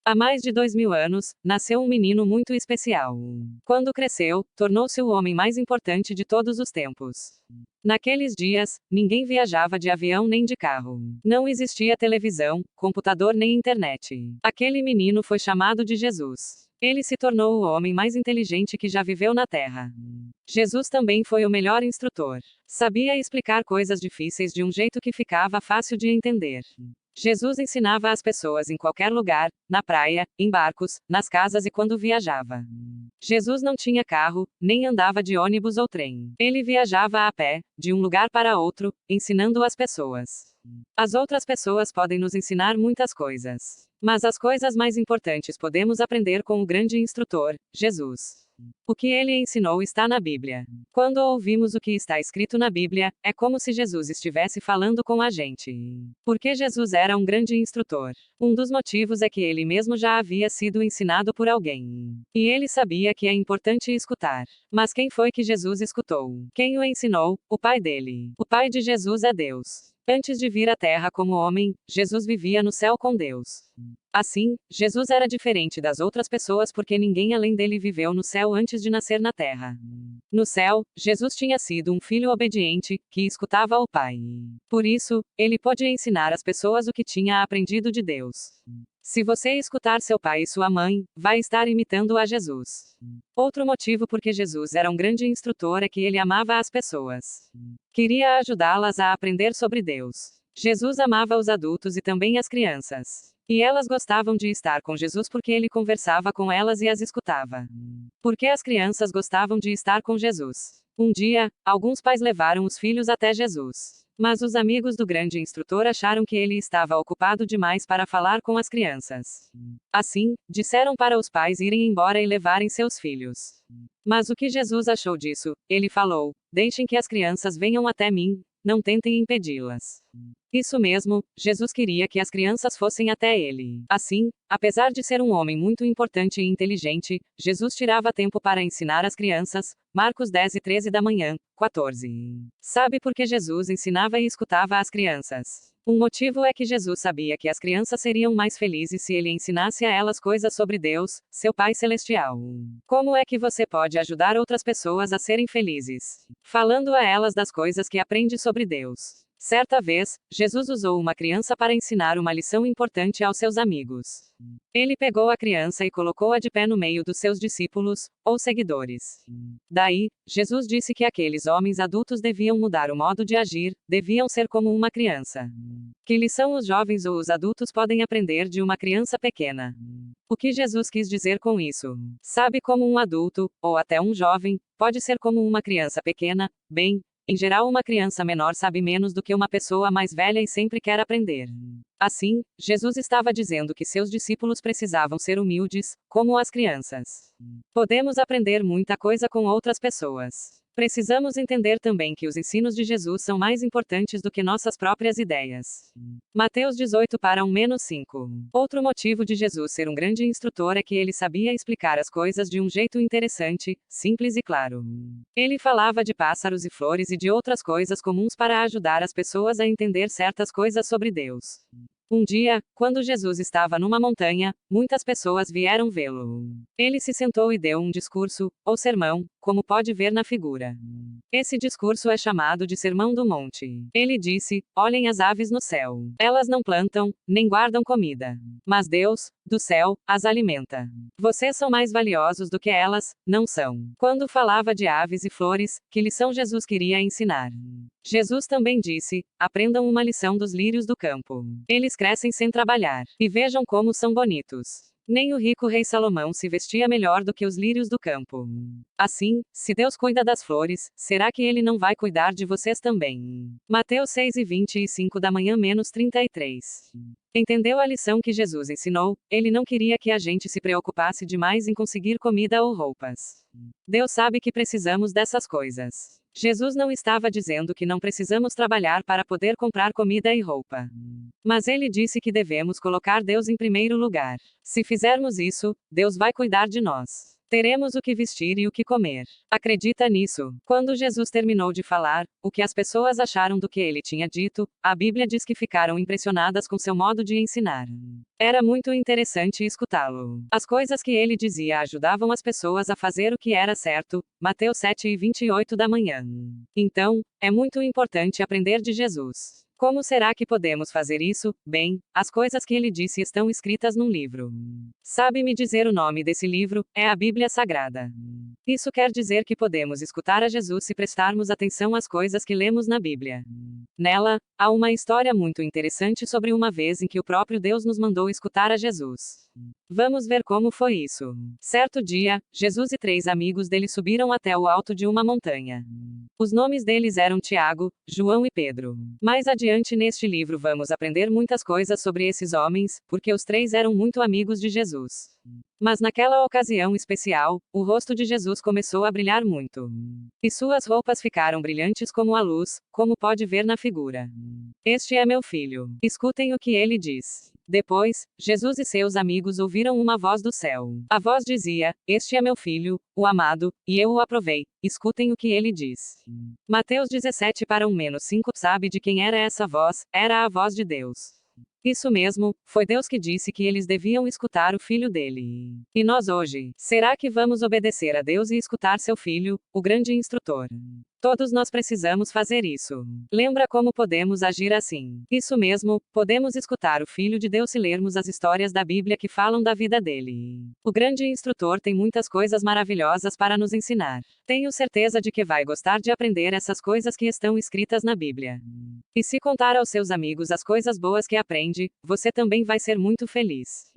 Há mais de 2000 anos, nasceu um menino muito especial. Quando cresceu, tornou-se o homem mais importante de todos os tempos. Naqueles dias, ninguém viajava de avião nem de carro. Não existia televisão, computador nem internet. Aquele menino foi chamado de Jesus. Ele se tornou o homem mais inteligente que já viveu na Terra. Jesus também foi o melhor instrutor. Sabia explicar coisas difíceis de um jeito que ficava fácil de entender. Jesus ensinava as pessoas em qualquer lugar, na praia, em barcos, nas casas e quando viajava. Jesus não tinha carro, nem andava de ônibus ou trem. Ele viajava a pé, de um lugar para outro, ensinando as pessoas. As outras pessoas podem nos ensinar muitas coisas. Mas as coisas mais importantes podemos aprender com o grande instrutor, Jesus. O que ele ensinou está na Bíblia. Quando ouvimos o que está escrito na Bíblia, é como se Jesus estivesse falando com a gente. Porque Jesus era um grande instrutor. Um dos motivos é que ele mesmo já havia sido ensinado por alguém. E ele sabia que é importante escutar. Mas quem foi que Jesus escutou? Quem o ensinou? O pai dele. O pai de Jesus é Deus. Antes de vir à Terra como homem, Jesus vivia no céu com Deus. Assim, Jesus era diferente das outras pessoas porque ninguém além dele viveu no céu antes de nascer na Terra. No céu, Jesus tinha sido um filho obediente, que escutava ao Pai. Por isso, ele pôde ensinar às pessoas o que tinha aprendido de Deus. Se você escutar seu pai e sua mãe, vai estar imitando a Jesus. Outro motivo porque Jesus era um grande instrutor é que ele amava as pessoas. Queria ajudá-las a aprender sobre Deus. Jesus amava os adultos e também as crianças. E elas gostavam de estar com Jesus porque ele conversava com elas e as escutava. Porque as crianças gostavam de estar com Jesus. Um dia, alguns pais levaram os filhos até Jesus. Mas os amigos do grande instrutor acharam que ele estava ocupado demais para falar com as crianças. Assim, disseram para os pais irem embora e levarem seus filhos. Mas o que Jesus achou disso? Ele falou: "Deixem que as crianças venham até mim, não tentem impedi-las." Isso mesmo, Jesus queria que as crianças fossem até ele. Assim, apesar de ser um homem muito importante e inteligente, Jesus tirava tempo para ensinar as crianças. Marcos 10:13 da manhã, 14. Sabe por que Jesus ensinava e escutava as crianças? Um motivo é que Jesus sabia que as crianças seriam mais felizes se ele ensinasse a elas coisas sobre Deus, seu Pai Celestial. Como é que você pode ajudar outras pessoas a serem felizes? Falando a elas das coisas que aprende sobre Deus. Certa vez, Jesus usou uma criança para ensinar uma lição importante aos seus amigos. Ele pegou a criança e colocou-a de pé no meio dos seus discípulos, ou seguidores. Daí, Jesus disse que aqueles homens adultos deviam mudar o modo de agir, deviam ser como uma criança. Que lição os jovens ou os adultos podem aprender de uma criança pequena? O que Jesus quis dizer com isso? Sabe como um adulto, ou até um jovem, pode ser como uma criança pequena? Bem, em geral, uma criança menor sabe menos do que uma pessoa mais velha e sempre quer aprender. Assim, Jesus estava dizendo que seus discípulos precisavam ser humildes, como as crianças. Podemos aprender muita coisa com outras pessoas. Precisamos entender também que os ensinos de Jesus são mais importantes do que nossas próprias ideias. Mateus 18:1-5. Outro motivo de Jesus ser um grande instrutor é que ele sabia explicar as coisas de um jeito interessante, simples e claro. Ele falava de pássaros e flores e de outras coisas comuns para ajudar as pessoas a entender certas coisas sobre Deus. Um dia, quando Jesus estava numa montanha, muitas pessoas vieram vê-lo. Ele se sentou e deu um discurso, ou sermão, como pode ver na figura. Esse discurso é chamado de Sermão do Monte. Ele disse: "Olhem as aves no céu. Elas não plantam, nem guardam comida. Mas Deus, do céu, as alimenta. Vocês são mais valiosos do que elas, não são?" Quando falava de aves e flores, que lição Jesus queria ensinar? Jesus também disse: "Aprendam uma lição dos lírios do campo. Eles crescem sem trabalhar. E vejam como são bonitos. Nem o rico rei Salomão se vestia melhor do que os lírios do campo. Assim, se Deus cuida das flores, será que ele não vai cuidar de vocês também?" Mateus 6:25 da manhã menos 33. Entendeu a lição que Jesus ensinou? Ele não queria que a gente se preocupasse demais em conseguir comida ou roupas. Deus sabe que precisamos dessas coisas. Jesus não estava dizendo que não precisamos trabalhar para poder comprar comida e roupa. Mas ele disse que devemos colocar Deus em primeiro lugar. Se fizermos isso, Deus vai cuidar de nós. Teremos o que vestir e o que comer. Acredita nisso? Quando Jesus terminou de falar, o que as pessoas acharam do que ele tinha dito, a Bíblia diz que ficaram impressionadas com seu modo de ensinar. Era muito interessante escutá-lo. As coisas que ele dizia ajudavam as pessoas a fazer o que era certo. Mateus 7:28 da manhã. Então, é muito importante aprender de Jesus. Como será que podemos fazer isso? Bem, as coisas que ele disse estão escritas num livro. Sabe me dizer o nome desse livro? É a Bíblia Sagrada. Isso quer dizer que podemos escutar a Jesus se prestarmos atenção às coisas que lemos na Bíblia. Nela, há uma história muito interessante sobre uma vez em que o próprio Deus nos mandou escutar a Jesus. Vamos ver como foi isso. Certo dia, Jesus e 3 amigos dele subiram até o alto de uma montanha. Os nomes deles eram Tiago, João e Pedro. Mais adiante neste livro vamos aprender muitas coisas sobre esses homens, porque os 3 eram muito amigos de Jesus. Mas naquela ocasião especial, o rosto de Jesus começou a brilhar muito. E suas roupas ficaram brilhantes como a luz, como pode ver na figura. Este é meu filho. Escutem o que ele diz. Depois, Jesus e seus amigos ouviram uma voz do céu. A voz dizia: Este é meu filho, o amado, e eu o aprovei. Escutem o que ele diz. Mateus 17:1-5 Sabe de quem era essa voz? Era a voz de Deus. Isso mesmo, foi Deus que disse que eles deviam escutar o filho dele. E nós hoje, será que vamos obedecer a Deus e escutar seu filho, o grande instrutor? Todos nós precisamos fazer isso. Lembra como podemos agir assim? Isso mesmo, podemos escutar o Filho de Deus se lermos as histórias da Bíblia que falam da vida dele. O grande instrutor tem muitas coisas maravilhosas para nos ensinar. Tenho certeza de que vai gostar de aprender essas coisas que estão escritas na Bíblia. E se contar aos seus amigos as coisas boas que aprende, você também vai ser muito feliz.